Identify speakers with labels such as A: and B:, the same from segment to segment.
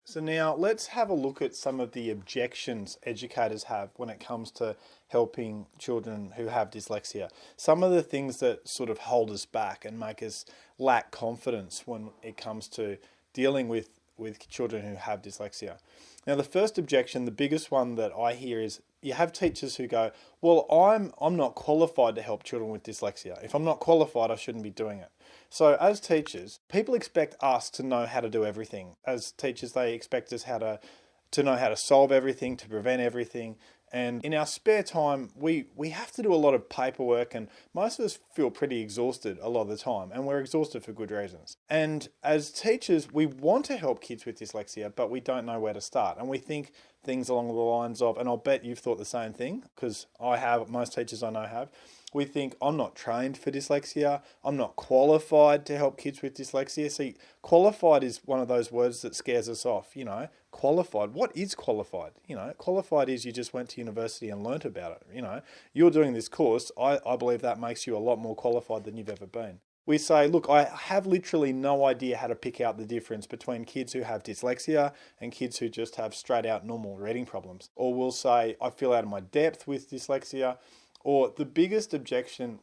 A: So now let's have a look at some of the objections educators have when it comes to helping children who have dyslexia. Some of the things that sort of hold us back and make us lack confidence when it comes to dealing with children who have dyslexia. Now the first objection, the biggest one that I hear is you have teachers who go, well, I'm not qualified to help children with dyslexia. If I'm not qualified, I shouldn't be doing it. So as teachers, people expect us to know how to do everything. As teachers, they expect us to know how to solve everything, to prevent everything. And in our spare time, we have to do a lot of paperwork, and most of us feel pretty exhausted a lot of the time, and we're exhausted for good reasons. And as teachers, we want to help kids with dyslexia, but we don't know where to start. And we think things along the lines of, and I'll bet you've thought the same thing, because I have, most teachers I know have, we think, I'm not trained for dyslexia, I'm not qualified to help kids with dyslexia. See, qualified is one of those words that scares us off, qualified. What is qualified? Qualified is you just went to university and learnt about it. You're doing this course, I believe that makes you a lot more qualified than you've ever been. We say, look, I have literally no idea how to pick out the difference between kids who have dyslexia and kids who just have straight out normal reading problems. Or we'll say, I feel out of my depth with dyslexia. Or the biggest objection,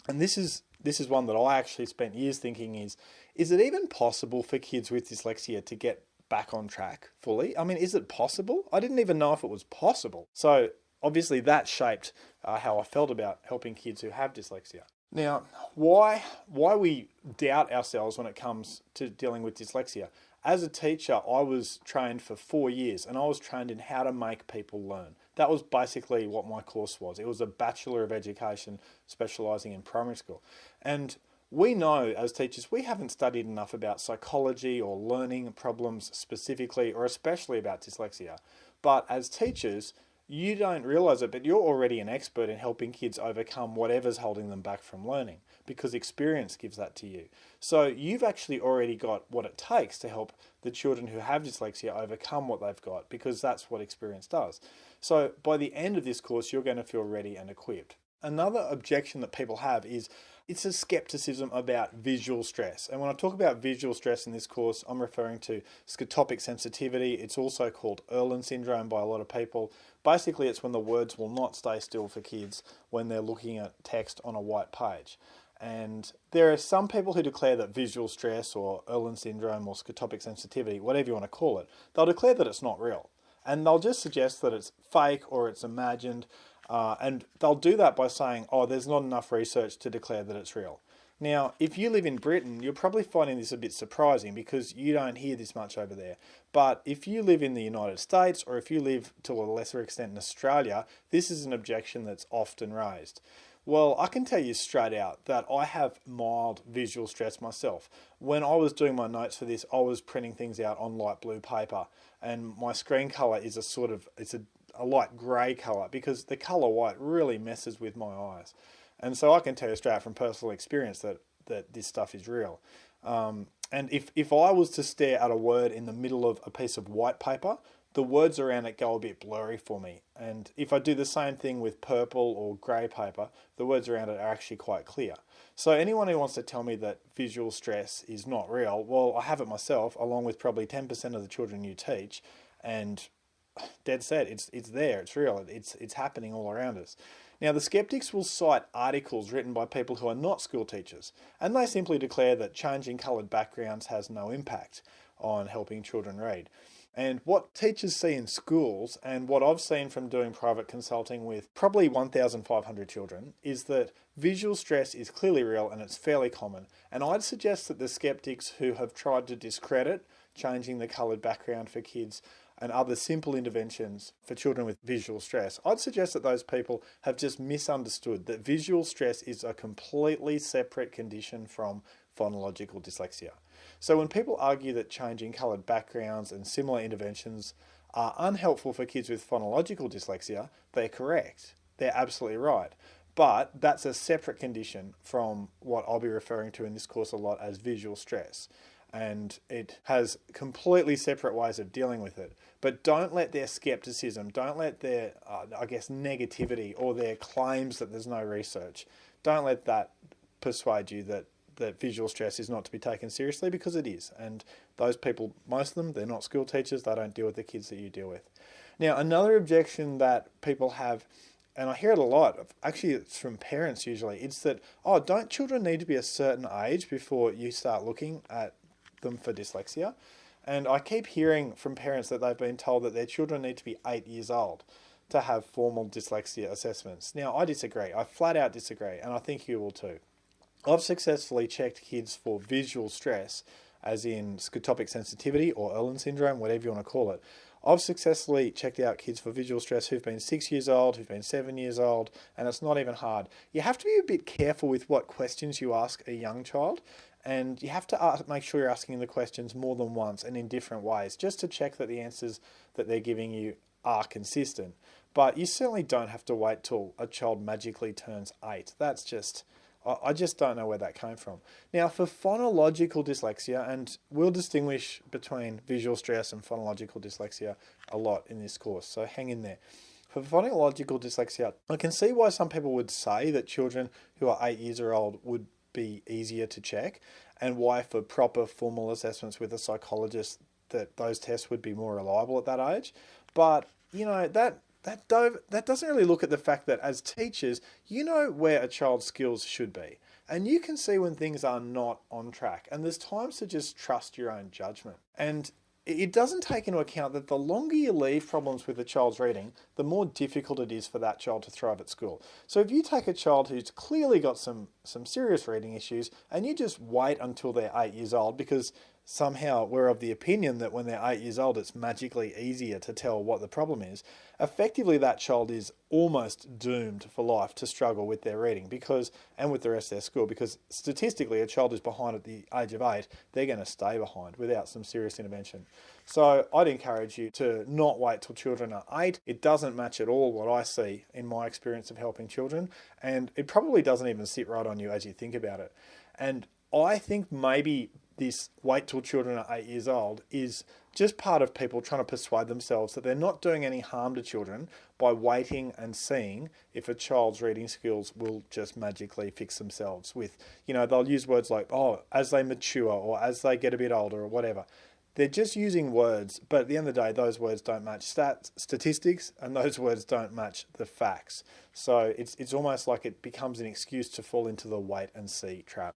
A: and this is one that I actually spent years thinking is it even possible for kids with dyslexia to get back on track fully? I mean, is it possible? I didn't even know if it was possible. So obviously that shaped how I felt about helping kids who have dyslexia. Now, why we doubt ourselves when it comes to dealing with dyslexia? As a teacher, I was trained for 4 years, and I was trained in how to make people learn. That was basically what my course was. It was a Bachelor of Education specialising in primary school. And we know as teachers, we haven't studied enough about psychology or learning problems specifically, or especially about dyslexia. But as teachers, you don't realise it, but you're already an expert in helping kids overcome whatever's holding them back from learning, because experience gives that to you. So you've actually already got what it takes to help the children who have dyslexia overcome what they've got, because that's what experience does. So by the end of this course, you're going to feel ready and equipped. Another objection that people have is it's a skepticism about visual stress. And when I talk about visual stress in this course, I'm referring to scotopic sensitivity. It's also called Erlen syndrome by a lot of people. Basically, it's when the words will not stay still for kids when they're looking at text on a white page. And there are some people who declare that visual stress or Erlen syndrome or scotopic sensitivity, whatever you want to call it, they'll declare that it's not real. And they'll just suggest that it's fake or it's imagined. And they'll do that by saying, oh, there's not enough research to declare that it's real. Now, if you live in Britain, you're probably finding this a bit surprising because you don't hear this much over there. But if you live in the United States, or if you live to a lesser extent in Australia, this is an objection that's often raised. Well, I can tell you straight out that I have mild visual stress myself. When I was doing my notes for this, I was printing things out on light blue paper, and my screen colour is a light grey colour because the colour white really messes with my eyes. And so I can tell you straight out from personal experience that this stuff is real. And if I was to stare at a word in the middle of a piece of white paper, the words around it go a bit blurry for me. And if I do the same thing with purple or grey paper, the words around it are actually quite clear. So anyone who wants to tell me that visual stress is not real, well, I have it myself, along with probably 10% of the children you teach, and dead set, it's there, it's real, it's happening all around us. Now, the skeptics will cite articles written by people who are not school teachers, and they simply declare that changing coloured backgrounds has no impact on helping children read. And what teachers see in schools, and what I've seen from doing private consulting with probably 1,500 children, is that visual stress is clearly real and it's fairly common. And I'd suggest that the skeptics who have tried to discredit changing the coloured background for kids and other simple interventions for children with visual stress, I'd suggest that those people have just misunderstood that visual stress is a completely separate condition from phonological dyslexia. So when people argue that changing coloured backgrounds and similar interventions are unhelpful for kids with phonological dyslexia, they're correct. They're absolutely right. But that's a separate condition from what I'll be referring to in this course a lot as visual stress. And it has completely separate ways of dealing with it. But don't let their skepticism, don't let their, negativity or their claims that there's no research, don't let that persuade you that visual stress is not to be taken seriously, because it is. And Those people, most of them, they're not school teachers. They don't deal with the kids that you deal with. Now, another objection that people have, and I hear it a lot, actually it's from parents usually, it's that, oh, don't children need to be a certain age before you start looking at them for dyslexia? And I keep hearing from parents that they've been told that their children need to be 8 years old to have formal dyslexia assessments. Now, I disagree. I flat out disagree, and I think you will too. I've successfully checked kids for visual stress, as in scotopic sensitivity or Irlen syndrome, whatever you want to call it. I've successfully checked out kids for visual stress who've been 6 years old, who've been 7 years old, and it's not even hard. You have to be a bit careful with what questions you ask a young child, and you have to make sure you're asking the questions more than once and in different ways, just to check that the answers that they're giving you are consistent. But you certainly don't have to wait till a child magically turns 8. That's just... I just don't know where that came from. Now, for phonological dyslexia, and we'll distinguish between visual stress and phonological dyslexia a lot in this course, so hang in there. For phonological dyslexia, I can see why some people would say that children who are 8 years or old would be easier to check, and why for proper formal assessments with a psychologist that those tests would be more reliable at that age. But, you know, that doesn't really look at the fact that as teachers, you know where a child's skills should be. And you can see when things are not on track. And there's times to just trust your own judgment. And it doesn't take into account that the longer you leave problems with a child's reading, the more difficult it is for that child to thrive at school. So if you take a child who's clearly got some serious reading issues and you just wait until they're 8 years old, because somehow we're of the opinion that when they're 8 years old, it's magically easier to tell what the problem is, effectively that child is almost doomed for life to struggle with their reading and with the rest of their school, because statistically a child who's behind at the age of 8, they're going to stay behind without some serious intervention. So I'd encourage you to not wait till children are 8. It doesn't match at all what I see in my experience of helping children, and it probably doesn't even sit right on you as you think about it. And I think maybe this wait till children are 8 years old is just part of people trying to persuade themselves that they're not doing any harm to children by waiting and seeing if a child's reading skills will just magically fix themselves with, they'll use words like, oh, as they mature or as they get a bit older or whatever. They're just using words, but at the end of the day, those words don't match statistics, and those words don't match the facts. So it's almost like it becomes an excuse to fall into the wait and see trap.